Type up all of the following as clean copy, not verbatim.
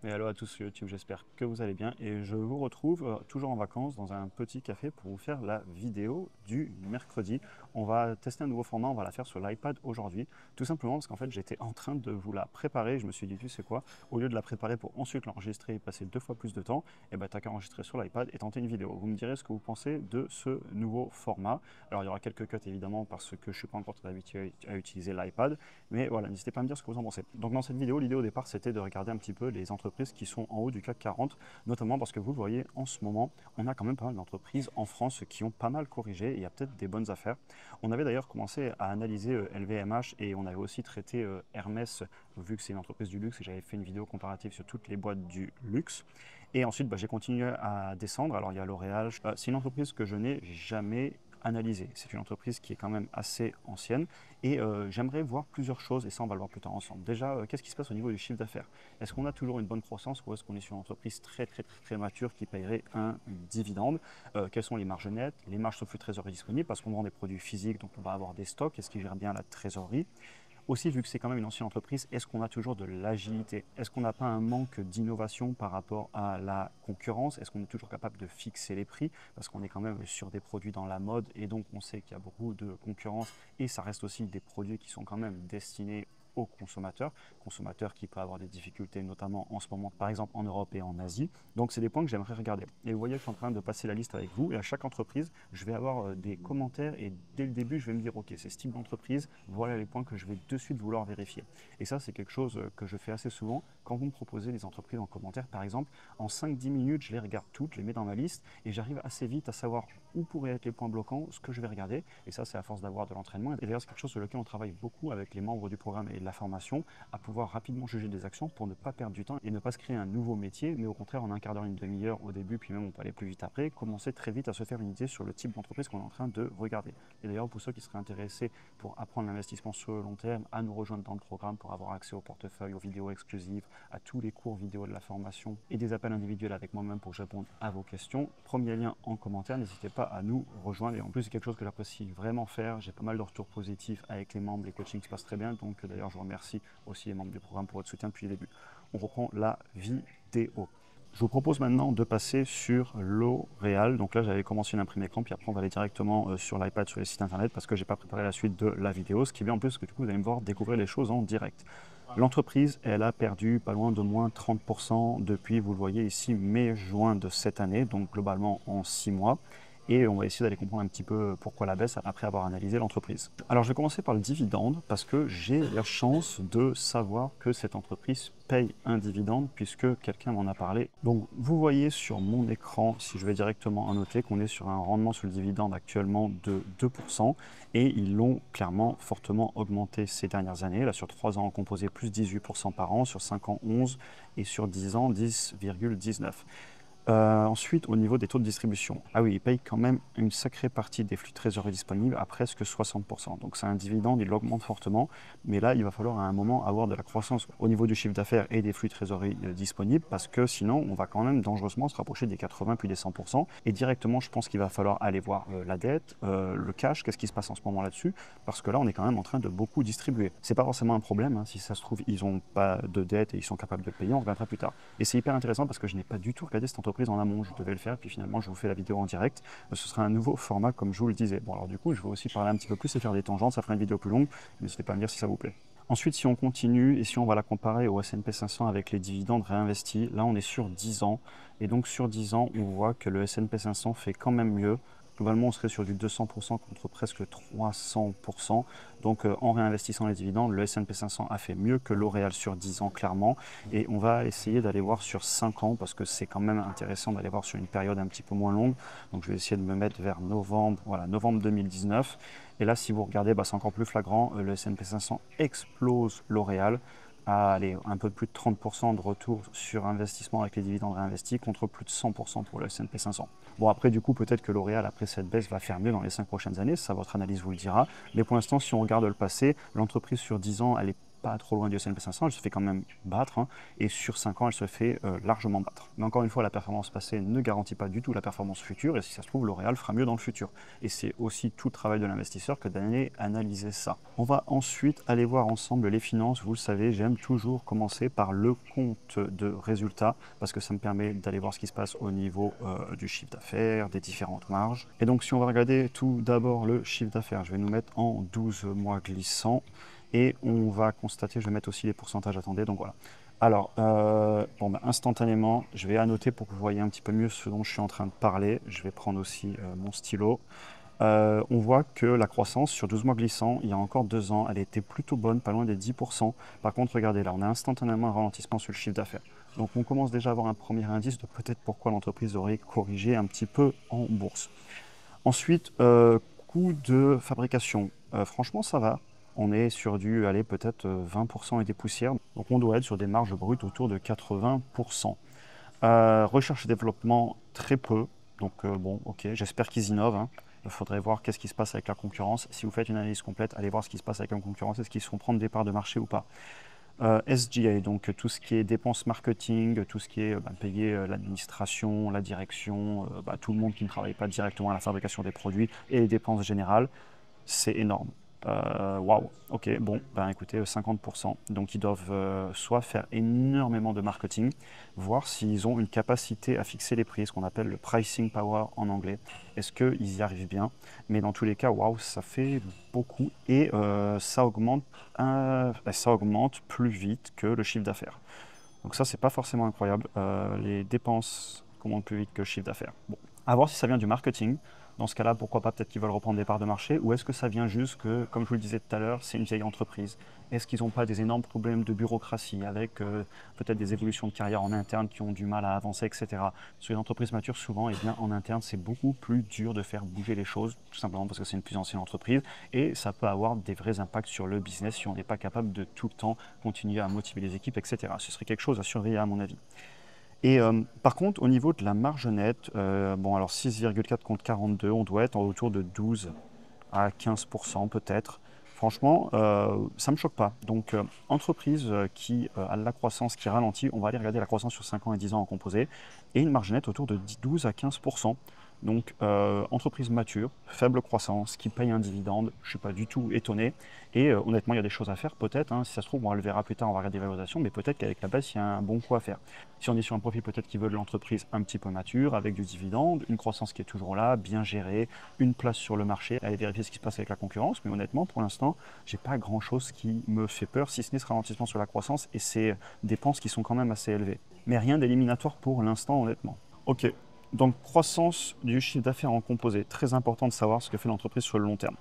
Et hello à tous sur YouTube, j'espère que vous allez bien et je vous retrouve toujours en vacances dans un petit café pour vous faire la vidéo du mercredi. On va tester un nouveau format, on va la faire sur l'iPad aujourd'hui, tout simplement parce qu'en fait j'étais en train de vous la préparer, je me suis dit tu sais quoi, au lieu de la préparer pour ensuite l'enregistrer et passer 2 fois plus de temps, et ben t'as qu'à enregistrer sur l'iPad et tenter une vidéo. Vous me direz ce que vous pensez de ce nouveau format. Alors il y aura quelques cuts évidemment parce que je suis pas encore très habitué à utiliser l'iPad, mais voilà, n'hésitez pas à me dire ce que vous en pensez. Donc dans cette vidéo, l'idée au départ c'était de regarder un petit peu les entreprises qui sont en haut du CAC 40, notamment parce que vous le voyez en ce moment, on a quand même pas mal d'entreprises en France qui ont pas mal corrigé et il y a peut-être des bonnes affaires. On avait d'ailleurs commencé à analyser LVMH et on avait aussi traité Hermès, vu que c'est une entreprise du luxe et j'avais fait une vidéo comparative sur toutes les boîtes du luxe. Et ensuite, j'ai continué à descendre. Alors, il y a L'Oréal. C'est une entreprise que je n'ai jamais analysée. C'est une entreprise qui est quand même assez ancienne et j'aimerais voir plusieurs choses et ça, on va le voir plus tard ensemble. Déjà, qu'est-ce qui se passe au niveau du chiffre d'affaires? Est-ce qu'on a toujours une bonne croissance ou est-ce qu'on est sur une entreprise très mature qui paierait un dividende? Quelles sont les marges nettes, les marges sur flux de trésorerie disponibles parce qu'on vend des produits physiques, donc on va avoir des stocks. Est-ce qu'ils gèrent bien la trésorerie? Aussi, vu que c'est quand même une ancienne entreprise, est-ce qu'on a toujours de l'agilité? Est-ce qu'on n'a pas un manque d'innovation par rapport à la concurrence? Est-ce qu'on est toujours capable de fixer les prix? Parce qu'on est quand même sur des produits dans la mode et donc on sait qu'il y a beaucoup de concurrence et ça reste aussi des produits qui sont quand même destinés aux consommateurs qui peuvent avoir des difficultés, notamment en ce moment, par exemple en Europe et en Asie. Donc, c'est des points que j'aimerais regarder. Et vous voyez que je suis en train de passer la liste avec vous. Et à chaque entreprise, je vais avoir des commentaires et dès le début, je vais me dire, OK, c'est ce type d'entreprise, voilà les points que je vais de suite vouloir vérifier. Et ça, c'est quelque chose que je fais assez souvent quand vous me proposez des entreprises en commentaire. Par exemple, en 5-10 minutes, je les regarde toutes, je les mets dans ma liste et j'arrive assez vite à savoir où pourraient être les points bloquants, ce que je vais regarder. Et ça, c'est à force d'avoir de l'entraînement. Et d'ailleurs, c'est quelque chose sur lequel on travaille beaucoup avec les membres du programme et de la formation, à pouvoir rapidement juger des actions pour ne pas perdre du temps et ne pas se créer un nouveau métier, mais au contraire, en un quart d'heure, une demi-heure au début, puis même on peut aller plus vite après, commencer très vite à se faire une idée sur le type d'entreprise qu'on est en train de regarder. Et d'ailleurs, pour ceux qui seraient intéressés pour apprendre l'investissement sur le long terme, à nous rejoindre dans le programme pour avoir accès au portefeuille, aux vidéos exclusives, à tous les cours vidéo de la formation et des appels individuels avec moi-même pour que je réponde à vos questions, premier lien en commentaire, n'hésitez pas à nous rejoindre. Et en plus, c'est quelque chose que j'apprécie vraiment faire. J'ai pas mal de retours positifs avec les membres, les coachings se passent très bien. Donc d'ailleurs, je vous remercie aussi les membres du programme pour votre soutien depuis le début. On reprend la vidéo. Je vous propose maintenant de passer sur L'Oréal. Donc là, j'avais commencé une imprimée écran, puis après, on va aller directement sur l'iPad, sur les sites internet, parce que j'ai pas préparé la suite de la vidéo. Ce qui est bien en plus, que du coup, vous allez me voir découvrir les choses en direct. L'entreprise, elle a perdu pas loin de moins 30% depuis, vous le voyez ici, mai-juin de cette année, donc globalement en 6 mois. Et on va essayer d'aller comprendre un petit peu pourquoi la baisse après avoir analysé l'entreprise. Alors je vais commencer par le dividende parce que j'ai la chance de savoir que cette entreprise paye un dividende puisque quelqu'un m'en a parlé. Donc vous voyez sur mon écran, si je vais directement annoter, qu'on est sur un rendement sur le dividende actuellement de 2% et ils l'ont clairement fortement augmenté ces dernières années. Là sur 3 ans, on composait plus 18% par an, sur 5 ans 11 et sur 10 ans 10,19%. Ensuite, au niveau des taux de distribution, ah oui, il paye quand même une sacrée partie des flux de trésorerie disponibles à presque 60%. Donc c'est un dividende, il l'augmente fortement, mais là, il va falloir à un moment avoir de la croissance au niveau du chiffre d'affaires et des flux de trésorerie disponibles, parce que sinon, on va quand même dangereusement se rapprocher des 80 puis des 100%. Et directement, je pense qu'il va falloir aller voir la dette, le cash, qu'est-ce qui se passe en ce moment là-dessus, parce que là, on est quand même en train de beaucoup distribuer. C'est pas forcément un problème, hein, si ça se trouve, ils n'ont pas de dette et ils sont capables de le payer, on reviendra plus tard. Et c'est hyper intéressant parce que je n'ai pas du tout regardé cette entreprise en amont, je devais le faire, puis finalement je vous fais la vidéo en direct. Ce sera un nouveau format comme je vous le disais. Bon alors du coup je vais aussi parler un petit peu plus et faire des tangentes, ça fera une vidéo plus longue, n'hésitez pas à me dire si ça vous plaît. Ensuite, si on continue et si on va la comparer au S&P 500 avec les dividendes réinvestis, là on est sur 10 ans. Et donc sur 10 ans, on voit que le S&P 500 fait quand même mieux. Globalement, on serait sur du 200% contre presque 300%. Donc en réinvestissant les dividendes, le S&P 500 a fait mieux que L'Oréal sur 10 ans clairement. Et on va essayer d'aller voir sur 5 ans parce que c'est quand même intéressant d'aller voir sur une période un petit peu moins longue. Donc je vais essayer de me mettre vers novembre, voilà, novembre 2019. Et là, si vous regardez, c'est encore plus flagrant. Le S&P 500 explose L'Oréal à aller un peu plus de 30% de retour sur investissement avec les dividendes réinvestis contre plus de 100% pour le S&P 500. Bon après du coup peut-être que L'Oréal après cette baisse va faire mieux dans les 5 prochaines années, ça votre analyse vous le dira, mais pour l'instant si on regarde le passé, l'entreprise sur 10 ans elle est pas trop loin du S&P 500, elle se fait quand même battre, hein, et sur 5 ans, elle se fait largement battre. Mais encore une fois, la performance passée ne garantit pas du tout la performance future, et si ça se trouve, L'Oréal fera mieux dans le futur. Et c'est aussi tout le travail de l'investisseur que d'aller analyser ça. On va ensuite aller voir ensemble les finances. Vous le savez, j'aime toujours commencer par le compte de résultats, parce que ça me permet d'aller voir ce qui se passe au niveau du chiffre d'affaires, des différentes marges. Et donc si on va regarder tout d'abord le chiffre d'affaires, je vais nous mettre en 12 mois glissants, et on va constater, je vais mettre aussi les pourcentages, attendez, donc voilà. Alors, instantanément, je vais annoter pour que vous voyez un petit peu mieux ce dont je suis en train de parler. Je vais prendre aussi mon stylo. On voit que la croissance sur 12 mois glissants, il y a encore 2 ans, elle était plutôt bonne, pas loin des 10%. Par contre, regardez là, on a instantanément un ralentissement sur le chiffre d'affaires. Donc on commence déjà à avoir un premier indice de peut-être pourquoi l'entreprise aurait corrigé un petit peu en bourse. Ensuite, coût de fabrication. Franchement, ça va. On est sur du, allez, peut-être 20% et des poussières. Donc on doit être sur des marges brutes autour de 80%. Recherche et développement, très peu. Donc bon, ok, j'espère qu'ils innovent, hein. Il faudrait voir qu'est-ce qui se passe avec la concurrence. Si vous faites une analyse complète, allez voir ce qui se passe avec la concurrence. Est-ce qu'ils se font prendre des parts de marché ou pas? SGA, donc tout ce qui est dépenses marketing, tout ce qui est payer l'administration, la direction, tout le monde qui ne travaille pas directement à la fabrication des produits et les dépenses générales, c'est énorme. Waouh, ok, bon, écoutez, 50%. Donc ils doivent soit faire énormément de marketing, voir s'ils ont une capacité à fixer les prix, ce qu'on appelle le pricing power en anglais. Est-ce qu'ils y arrivent bien? Mais dans tous les cas, waouh, ça fait beaucoup et ça augmente plus vite que le chiffre d'affaires. Donc ça, c'est pas forcément incroyable. Les dépenses augmentent plus vite que le chiffre d'affaires. Bon, à voir si ça vient du marketing. Dans ce cas-là, pourquoi pas, peut-être qu'ils veulent reprendre des parts de marché, ou est-ce que ça vient juste que, comme je vous le disais tout à l'heure, c'est une vieille entreprise? Est-ce qu'ils n'ont pas des énormes problèmes de bureaucratie avec peut-être des évolutions de carrière en interne qui ont du mal à avancer, etc. Sur les entreprises matures, souvent, eh bien, en interne, c'est beaucoup plus dur de faire bouger les choses, tout simplement parce que c'est une plus ancienne entreprise, et ça peut avoir des vrais impacts sur le business si on n'est pas capable de tout le temps continuer à motiver les équipes, etc. Ce serait quelque chose à surveiller à mon avis. Et par contre, au niveau de la marge nette, alors 6,4 contre 42, on doit être autour de 12 à 15% peut-être. Franchement, ça ne me choque pas. Donc, entreprise qui a la croissance qui ralentit, on va aller regarder la croissance sur 5 ans et 10 ans en composé, et une marge nette autour de 12 à 15%. Donc, entreprise mature, faible croissance, qui paye un dividende, je ne suis pas du tout étonné. Et honnêtement, il y a des choses à faire, peut-être. Hein, si ça se trouve, on le verra plus tard, on va regarder les valorisations, mais peut-être qu'avec la baisse, il y a un bon coup à faire. Si on est sur un profil peut-être qui veut de l'entreprise un petit peu mature, avec du dividende, une croissance qui est toujours là, bien gérée, une place sur le marché, aller vérifier ce qui se passe avec la concurrence. Mais honnêtement, pour l'instant, j'ai pas grand-chose qui me fait peur, si ce n'est ce ralentissement sur la croissance et ces dépenses qui sont quand même assez élevées. Mais rien d'éliminatoire pour l'instant, honnêtement. Ok. Donc, croissance du chiffre d'affaires en composé. Très important de savoir ce que fait l'entreprise sur le long terme.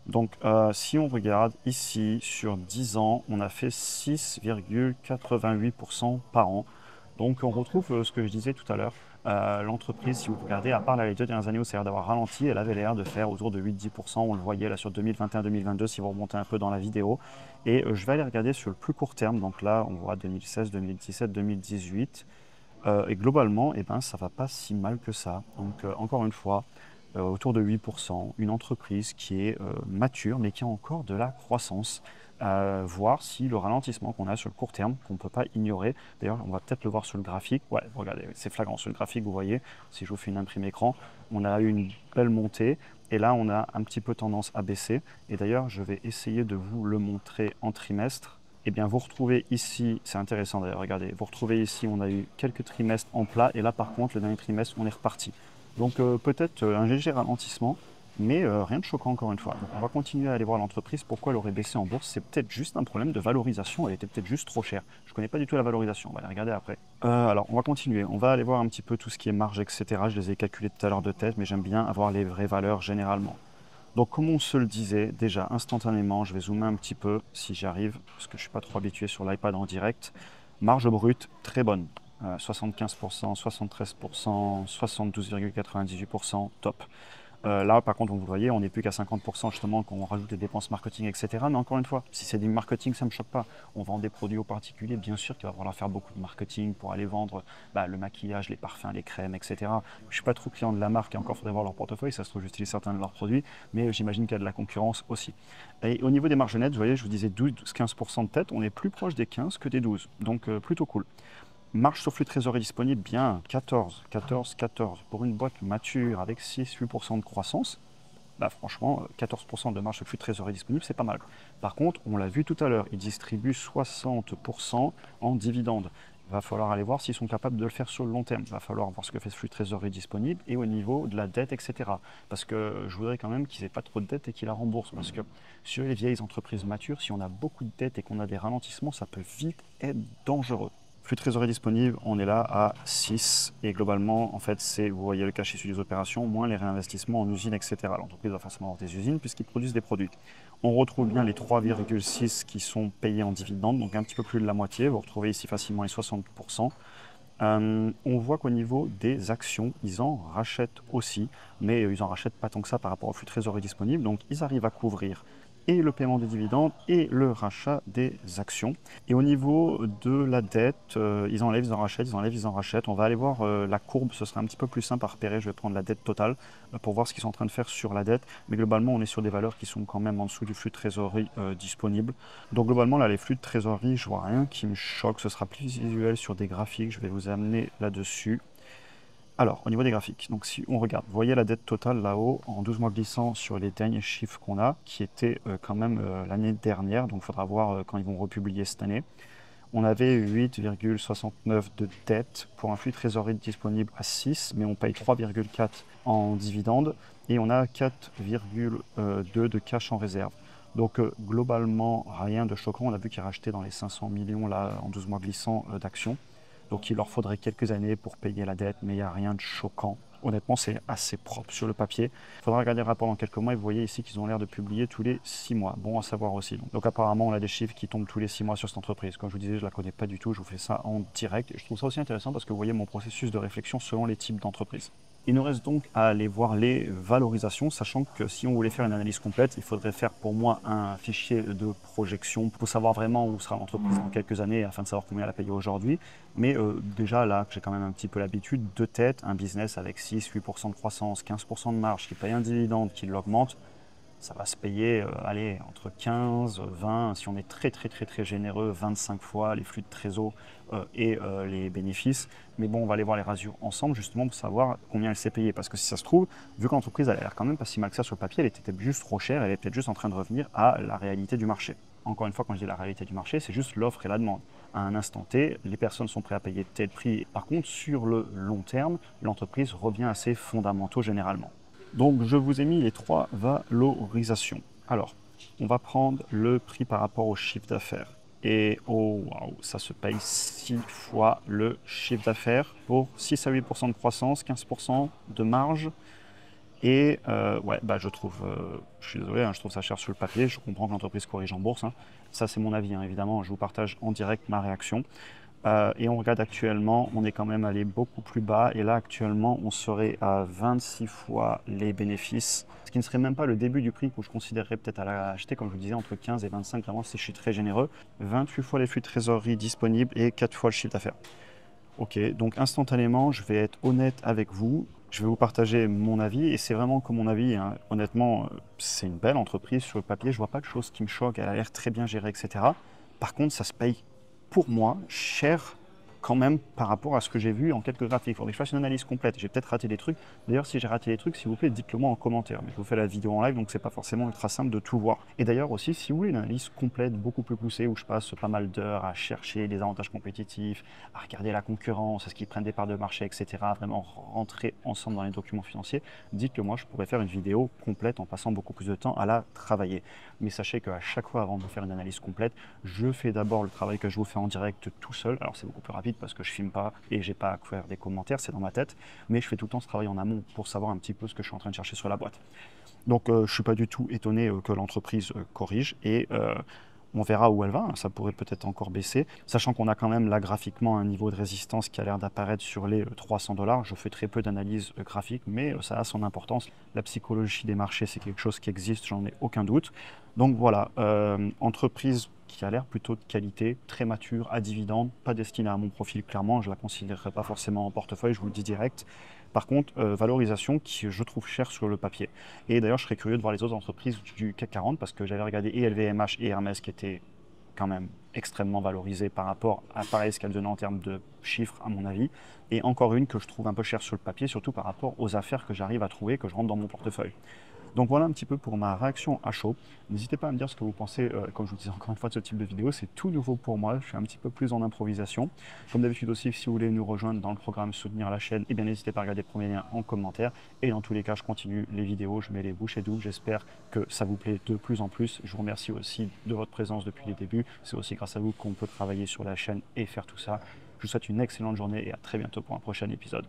Donc, si on regarde ici, sur 10 ans, on a fait 6,88% par an. Donc, on retrouve ce que je disais tout à l'heure. L'entreprise, si vous regardez, à part les 2 dernières années où ça a l'air d'avoir ralenti, elle avait l'air de faire autour de 8-10%. On le voyait là sur 2021-2022 si vous remontez un peu dans la vidéo. Et je vais aller regarder sur le plus court terme. Donc là, on voit 2016, 2017, 2018. Et globalement, ça ne va pas si mal que ça. Donc, encore une fois, autour de 8%, une entreprise qui est mature, mais qui a encore de la croissance. Voir si le ralentissement qu'on a sur le court terme, qu'on ne peut pas ignorer, d'ailleurs, on va peut-être le voir sur le graphique. Ouais, regardez, c'est flagrant sur le graphique, vous voyez, si je vous fais une imprime écran, on a eu une belle montée. Et là, on a un petit peu tendance à baisser. Et d'ailleurs, je vais essayer de vous le montrer en trimestre. Eh bien, vous retrouvez ici, c'est intéressant d'ailleurs, regardez, vous retrouvez ici, on a eu quelques trimestres en plat, et là par contre, le dernier trimestre, on est reparti. Donc peut-être un léger ralentissement, mais rien de choquant encore une fois. Donc, on va continuer à aller voir l'entreprise, pourquoi elle aurait baissé en bourse. C'est peut-être juste un problème de valorisation, elle était peut-être juste trop chère. Je ne connais pas du tout la valorisation, on va aller regarder après. Alors, on va continuer, on va aller voir un petit peu tout ce qui est marge, etc. Je les ai calculés tout à l'heure de tête, mais j'aime bien avoir les vraies valeurs généralement. Donc comme on se le disait déjà instantanément, je vais zoomer un petit peu si j'y arrive, parce que je ne suis pas trop habitué sur l'iPad en direct. Marge brute très bonne, 75%, 73%, 72,98%, top. Là, par contre, vous voyez, on n'est plus qu'à 50% justement quand on rajoute des dépenses marketing, etc. Mais encore une fois, si c'est du marketing, ça ne me choque pas. On vend des produits aux particuliers, bien sûr qu'il va falloir faire beaucoup de marketing pour aller vendre le maquillage, les parfums, les crèmes, etc. Je ne suis pas trop client de la marque et encore, il faudrait voir leur portefeuille. Ça se trouve, j'utilise certains de leurs produits, mais j'imagine qu'il y a de la concurrence aussi. Et au niveau des marges nettes, vous voyez, je vous disais 12-15% de tête, on est plus proche des 15 que des 12. Donc, plutôt cool. Marge sur flux de trésorerie disponible, bien 14. Pour une boîte mature avec 6-8% de croissance, franchement, 14% de marge sur flux de trésorerie disponible, c'est pas mal. Par contre, on l'a vu tout à l'heure, ils distribuent 60% en dividendes. Il va falloir aller voir s'ils sont capables de le faire sur le long terme. Il va falloir voir ce que fait ce flux de trésorerie disponible et au niveau de la dette, etc. Parce que je voudrais quand même qu'ils n'aient pas trop de dette et qu'ils la remboursent. Parce que sur les vieilles entreprises matures, si on a beaucoup de dettes et qu'on a des ralentissements, ça peut vite être dangereux. Flux de trésorerie disponible, on est là à 6 et globalement, en fait, c'est, vous voyez le cash issu des opérations, moins les réinvestissements en usines, etc. L'entreprise va forcément avoir des usines puisqu'ils produisent des produits. On retrouve bien les 3,6 qui sont payés en dividendes, donc un petit peu plus de la moitié. Vous retrouvez ici facilement les 60%. On voit qu'au niveau des actions, ils en rachètent aussi, mais ils en rachètent pas tant que ça par rapport au flux de trésorerie disponible, donc ils arrivent à couvrir et le paiement des dividendes et le rachat des actions. Et au niveau de la dette, ils enlèvent, ils en rachètent, ils enlèvent, ils en rachètent. On va aller voir la courbe, ce sera un petit peu plus simple à repérer. Je vais prendre la dette totale pour voir ce qu'ils sont en train de faire sur la dette. Mais globalement, on est sur des valeurs qui sont quand même en dessous du flux de trésorerie disponible. Donc globalement, là, les flux de trésorerie, je vois rien qui me choque. Ce sera plus visuel sur des graphiques. Je vais vous amener là-dessus. Alors, au niveau des graphiques, donc si on regarde, vous voyez la dette totale là-haut, en 12 mois glissants sur les derniers chiffres qu'on a, qui étaient quand même l'année dernière, donc il faudra voir quand ils vont republier cette année. On avait 8,69 de dette pour un flux de trésorerie disponible à 6, mais on paye 3,4 en dividendes et on a 4,2 de cash en réserve. Donc globalement, rien de choquant. On a vu qu'ils rachetaient dans les 500 millions là, en 12 mois glissants d'actions. Donc il leur faudrait quelques années pour payer la dette, mais il n'y a rien de choquant. Honnêtement, c'est assez propre sur le papier. Il faudra regarder le rapport dans quelques mois et vous voyez ici qu'ils ont l'air de publier tous les 6 mois. Bon à savoir aussi. Donc apparemment, on a des chiffres qui tombent tous les 6 mois sur cette entreprise. Comme je vous disais, je ne la connais pas du tout. Je vous fais ça en direct. Et je trouve ça aussi intéressant parce que vous voyez mon processus de réflexion selon les types d'entreprises. Il nous reste donc à aller voir les valorisations, sachant que si on voulait faire une analyse complète, il faudrait faire pour moi un fichier de projection pour savoir vraiment où sera l'entreprise dans quelques années afin de savoir combien elle a payé aujourd'hui. Mais déjà là, j'ai quand même un petit peu l'habitude, de tête, un business avec 6-8% de croissance, 15% de marge, qui paye un dividende, qui l'augmente, ça va se payer entre 15, 20, si on est très généreux, 25 fois les flux de trésor et les bénéfices. Mais bon, on va aller voir les ratios ensemble justement pour savoir combien elle s'est payée. Parce que si ça se trouve, vu que l'entreprise a l'air quand même pas si mal que ça sur le papier, elle était peut-être juste trop chère, elle est peut-être juste en train de revenir à la réalité du marché. Encore une fois, quand je dis la réalité du marché, c'est juste l'offre et la demande. À un instant T, les personnes sont prêtes à payer tel prix. Par contre, sur le long terme, l'entreprise revient à ses fondamentaux généralement. Donc, je vous ai mis les 3 valorisations. Alors, on va prendre le prix par rapport au chiffre d'affaires. Et oh, waouh, ça se paye 6 fois le chiffre d'affaires pour 6 à 8% de croissance, 15% de marge. Et je trouve, je suis désolé, je trouve ça cher sur le papier. Je comprends que l'entreprise corrige en bourse. Ça, c'est mon avis, évidemment. Je vous partage en direct ma réaction. Et on regarde actuellement, on est quand même allé beaucoup plus bas. Et là, actuellement, on serait à 26 fois les bénéfices. Ce qui ne serait même pas le début du prix que je considérerais peut-être à l'acheter, comme je vous disais, entre 15 et 25, vraiment, si je suis très généreux. 28 fois les flux de trésorerie disponibles et 4 fois le chiffre d'affaires. Ok, donc instantanément, je vais être honnête avec vous. Je vais vous partager mon avis et c'est vraiment que mon avis. Honnêtement, c'est une belle entreprise sur le papier. Je vois pas de choses qui me choquent. Elle a l'air très bien gérée, etc. Par contre, ça se paye pour moi cher quand même par rapport à ce que j'ai vu en quelques graphiques. Il faudrait que je fasse une analyse complète. J'ai peut-être raté des trucs. D'ailleurs, si j'ai raté des trucs, s'il vous plaît, dites-le moi en commentaire. Mais je vous fais la vidéo en live, donc c'est pas forcément ultra simple de tout voir. Et d'ailleurs aussi, si vous voulez une analyse complète, beaucoup plus poussée, où je passe pas mal d'heures à chercher les avantages compétitifs, à regarder la concurrence, à ce qu'ils prennent des parts de marché, etc., vraiment rentrer ensemble dans les documents financiers, dites-le moi, je pourrais faire une vidéo complète en passant beaucoup plus de temps à la travailler. Mais sachez qu'à chaque fois, avant de vous faire une analyse complète, je fais d'abord le travail que je vous fais en direct tout seul. Alors c'est beaucoup plus rapide parce que je filme pas et j'ai pas à faire des commentaires, c'est dans ma tête, mais je fais tout le temps ce travail en amont pour savoir un petit peu ce que je suis en train de chercher sur la boîte. Donc je suis pas du tout étonné que l'entreprise corrige et On verra où elle va, hein. Ça pourrait peut-être encore baisser, sachant qu'on a quand même là graphiquement un niveau de résistance qui a l'air d'apparaître sur les 300 $. Je fais très peu d'analyse graphique, mais ça a son importance. La psychologie des marchés, c'est quelque chose qui existe, j'en ai aucun doute. Donc voilà, entreprise qui a l'air plutôt de qualité, très mature, à dividende, pas destinée à mon profil clairement, je ne la considérerais pas forcément en portefeuille, je vous le dis direct. Par contre, valorisation qui je trouve chère sur le papier. Et d'ailleurs, je serais curieux de voir les autres entreprises du CAC 40 parce que j'avais regardé et LVMH et Hermès qui étaient quand même extrêmement valorisées par rapport à pareil ce qu'elles donnaient en termes de chiffres à mon avis. Et encore une que je trouve un peu chère sur le papier, surtout par rapport aux affaires que j'arrive à trouver, que je rentre dans mon portefeuille. Donc voilà un petit peu pour ma réaction à chaud. N'hésitez pas à me dire ce que vous pensez, comme je vous disais encore une fois, de ce type de vidéo. C'est tout nouveau pour moi, je suis un petit peu plus en improvisation. Comme d'habitude aussi, si vous voulez nous rejoindre dans le programme Soutenir la chaîne, eh bien n'hésitez pas à regarder le premier lien en commentaire. Et dans tous les cas, je continue les vidéos, je mets les bouchées doubles. J'espère que ça vous plaît de plus en plus. Je vous remercie aussi de votre présence depuis les débuts. C'est aussi grâce à vous qu'on peut travailler sur la chaîne et faire tout ça. Je vous souhaite une excellente journée et à très bientôt pour un prochain épisode.